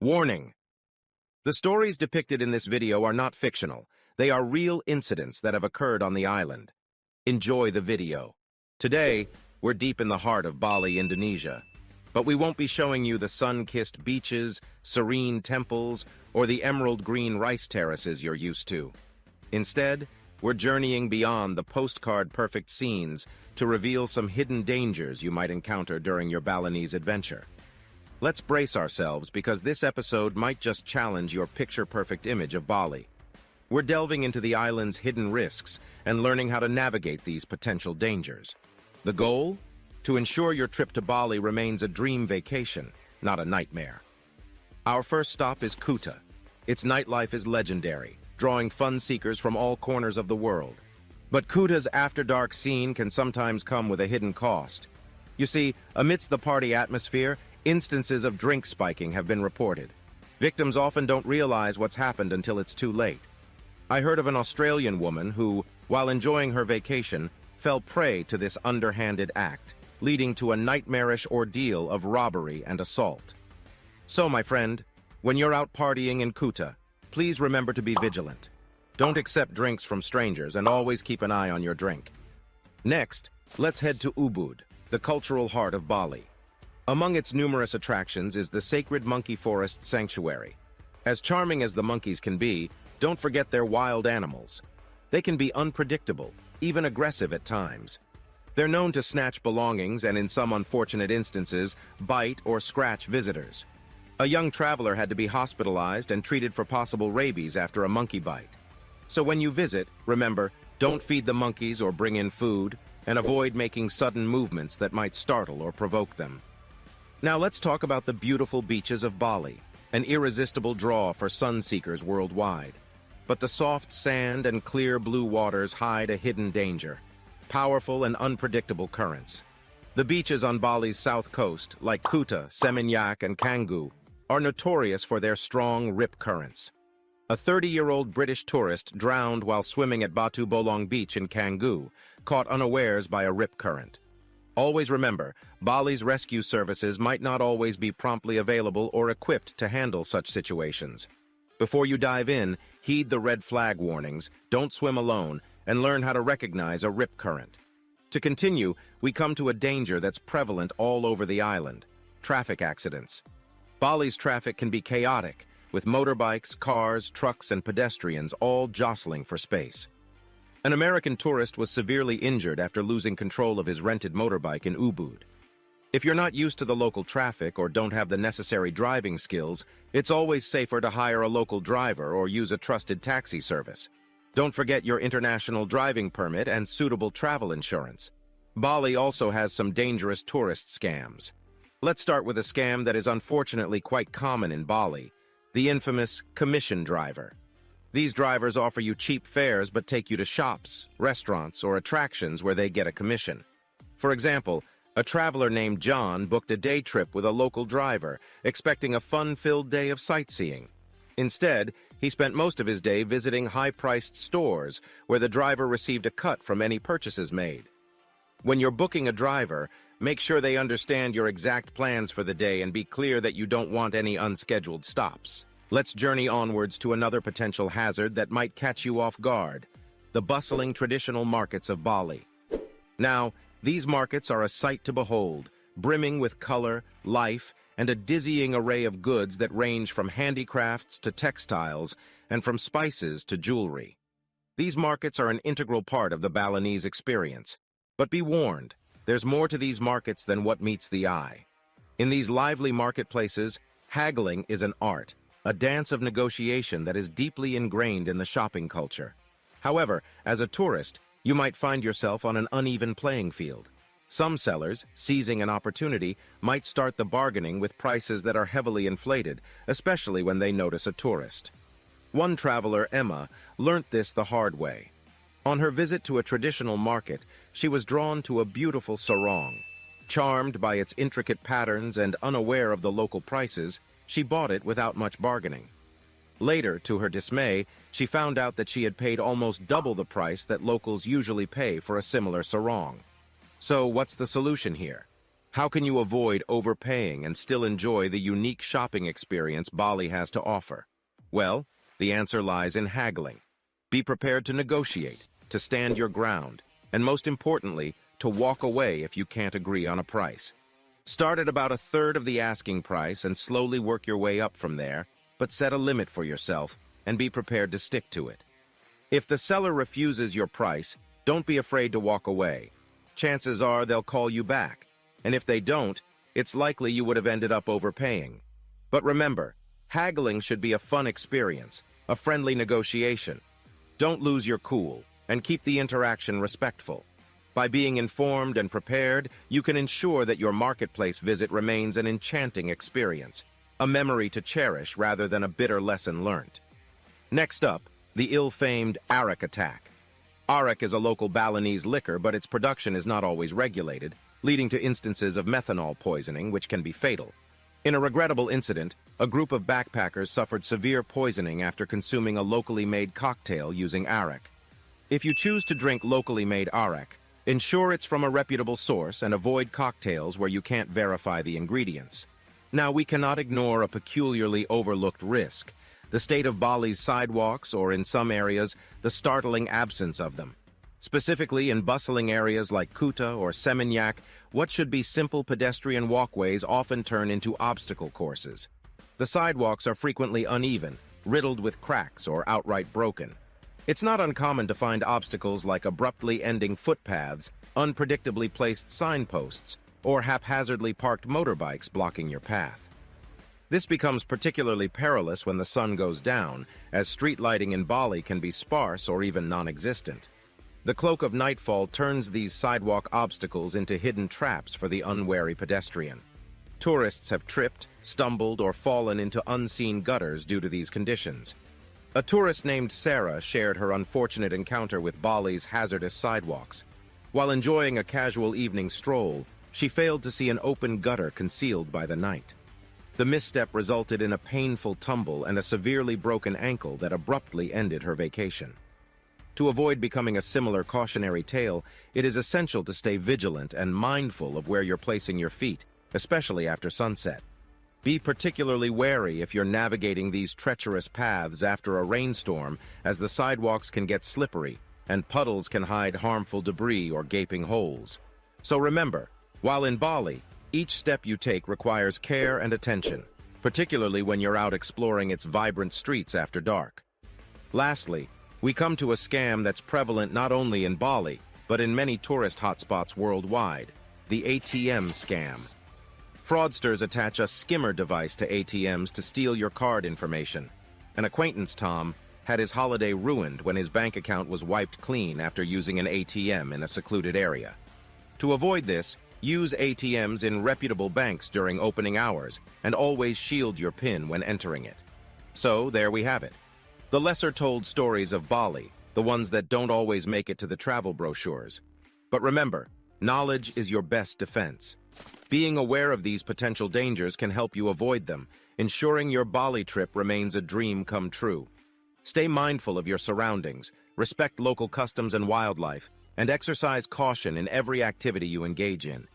Warning! The stories depicted in this video are not fictional. They are real incidents that have occurred on the island. Enjoy the video. Today, we're deep in the heart of Bali, Indonesia. But we won't be showing you the sun-kissed beaches, serene temples, or the emerald green rice terraces you're used to. Instead, we're journeying beyond the postcard-perfect scenes to reveal some hidden dangers you might encounter during your Balinese adventure. Let's brace ourselves because this episode might just challenge your picture-perfect image of Bali. We're delving into the island's hidden risks and learning how to navigate these potential dangers. The goal? To ensure your trip to Bali remains a dream vacation, not a nightmare. Our first stop is Kuta. Its nightlife is legendary, drawing fun seekers from all corners of the world. But Kuta's after-dark scene can sometimes come with a hidden cost. You see, amidst the party atmosphere, instances of drink spiking have been reported. Victims often don't realize what's happened until it's too late. I heard of an Australian woman who, while enjoying her vacation, fell prey to this underhanded act, leading to a nightmarish ordeal of robbery and assault. So, my friend, when you're out partying in Kuta, please remember to be vigilant. Don't accept drinks from strangers and always keep an eye on your drink. Next, let's head to Ubud, the cultural heart of Bali. Among its numerous attractions is the sacred monkey forest sanctuary. As charming as the monkeys can be, don't forget their wild animals. They can be unpredictable, even aggressive at times. They're known to snatch belongings and, in some unfortunate instances, bite or scratch visitors. A young traveler had to be hospitalized and treated for possible rabies after a monkey bite. So when you visit, remember, don't feed the monkeys or bring in food, and avoid making sudden movements that might startle or provoke them. Now let's talk about the beautiful beaches of Bali, an irresistible draw for sun-seekers worldwide. But the soft sand and clear blue waters hide a hidden danger: powerful and unpredictable currents. The beaches on Bali's south coast, like Kuta, Seminyak, and Canggu, are notorious for their strong rip currents. A 30-year-old British tourist drowned while swimming at Batu Bolong Beach in Canggu, caught unawares by a rip current. Always remember, Bali's rescue services might not always be promptly available or equipped to handle such situations. Before you dive in, heed the red flag warnings, don't swim alone, and learn how to recognize a rip current. To continue, we come to a danger that's prevalent all over the island: traffic accidents. Bali's traffic can be chaotic, with motorbikes, cars, trucks, and pedestrians all jostling for space. An American tourist was severely injured after losing control of his rented motorbike in Ubud. If you're not used to the local traffic or don't have the necessary driving skills, it's always safer to hire a local driver or use a trusted taxi service. Don't forget your international driving permit and suitable travel insurance. Bali also has some dangerous tourist scams. Let's start with a scam that is unfortunately quite common in Bali: the infamous commission driver. These drivers offer you cheap fares but take you to shops, restaurants, or attractions where they get a commission. For example, a traveler named John booked a day trip with a local driver, expecting a fun-filled day of sightseeing. Instead, he spent most of his day visiting high-priced stores where the driver received a cut from any purchases made. When you're booking a driver, make sure they understand your exact plans for the day and be clear that you don't want any unscheduled stops. Let's journey onwards to another potential hazard that might catch you off guard: the bustling traditional markets of Bali. Now, these markets are a sight to behold, brimming with color, life, and a dizzying array of goods that range from handicrafts to textiles and from spices to jewelry. These markets are an integral part of the Balinese experience. But be warned, there's more to these markets than what meets the eye. In these lively marketplaces, haggling is an art, a dance of negotiation that is deeply ingrained in the shopping culture. However, as a tourist, you might find yourself on an uneven playing field. Some sellers, seizing an opportunity, might start the bargaining with prices that are heavily inflated, especially when they notice a tourist. One traveler, Emma, learnt this the hard way. On her visit to a traditional market, she was drawn to a beautiful sarong. Charmed by its intricate patterns and unaware of the local prices, she bought it without much bargaining. Later, to her dismay, she found out that she had paid almost double the price that locals usually pay for a similar sarong. So what's the solution here? How can you avoid overpaying and still enjoy the unique shopping experience Bali has to offer? Well, the answer lies in haggling. Be prepared to negotiate, to stand your ground, and most importantly, to walk away if you can't agree on a price. Start at about a third of the asking price and slowly work your way up from there, but set a limit for yourself and be prepared to stick to it. If the seller refuses your price, don't be afraid to walk away. Chances are they'll call you back, and if they don't, it's likely you would have ended up overpaying. But remember, haggling should be a fun experience, a friendly negotiation. Don't lose your cool, and keep the interaction respectful. By being informed and prepared, you can ensure that your marketplace visit remains an enchanting experience, a memory to cherish rather than a bitter lesson learnt. Next up, the ill-famed arak attack. Arak is a local Balinese liquor, but its production is not always regulated, leading to instances of methanol poisoning, which can be fatal. In a regrettable incident, a group of backpackers suffered severe poisoning after consuming a locally made cocktail using arak. If you choose to drink locally made arak, ensure it's from a reputable source and avoid cocktails where you can't verify the ingredients. Now, we cannot ignore a peculiarly overlooked risk: the state of Bali's sidewalks, or in some areas, the startling absence of them. Specifically in bustling areas like Kuta or Seminyak, what should be simple pedestrian walkways often turn into obstacle courses. The sidewalks are frequently uneven, riddled with cracks or outright broken. It's not uncommon to find obstacles like abruptly ending footpaths, unpredictably placed signposts, or haphazardly parked motorbikes blocking your path. This becomes particularly perilous when the sun goes down, as street lighting in Bali can be sparse or even non-existent. The cloak of nightfall turns these sidewalk obstacles into hidden traps for the unwary pedestrian. Tourists have tripped, stumbled, or fallen into unseen gutters due to these conditions. A tourist named Sarah shared her unfortunate encounter with Bali's hazardous sidewalks. While enjoying a casual evening stroll, she failed to see an open gutter concealed by the night. The misstep resulted in a painful tumble and a severely broken ankle that abruptly ended her vacation. To avoid becoming a similar cautionary tale, it is essential to stay vigilant and mindful of where you're placing your feet, especially after sunset. Be particularly wary if you're navigating these treacherous paths after a rainstorm, as the sidewalks can get slippery and puddles can hide harmful debris or gaping holes. So remember, while in Bali, each step you take requires care and attention, particularly when you're out exploring its vibrant streets after dark. Lastly, we come to a scam that's prevalent not only in Bali, but in many tourist hotspots worldwide: the ATM scam. Fraudsters attach a skimmer device to ATMs to steal your card information. An acquaintance, Tom, had his holiday ruined when his bank account was wiped clean after using an ATM in a secluded area. To avoid this, use ATMs in reputable banks during opening hours and always shield your PIN when entering it. So, there we have it. The lesser-told stories of Bali, the ones that don't always make it to the travel brochures. But remember, knowledge is your best defense. Being aware of these potential dangers can help you avoid them, ensuring your Bali trip remains a dream come true. Stay mindful of your surroundings, respect local customs and wildlife, and exercise caution in every activity you engage in.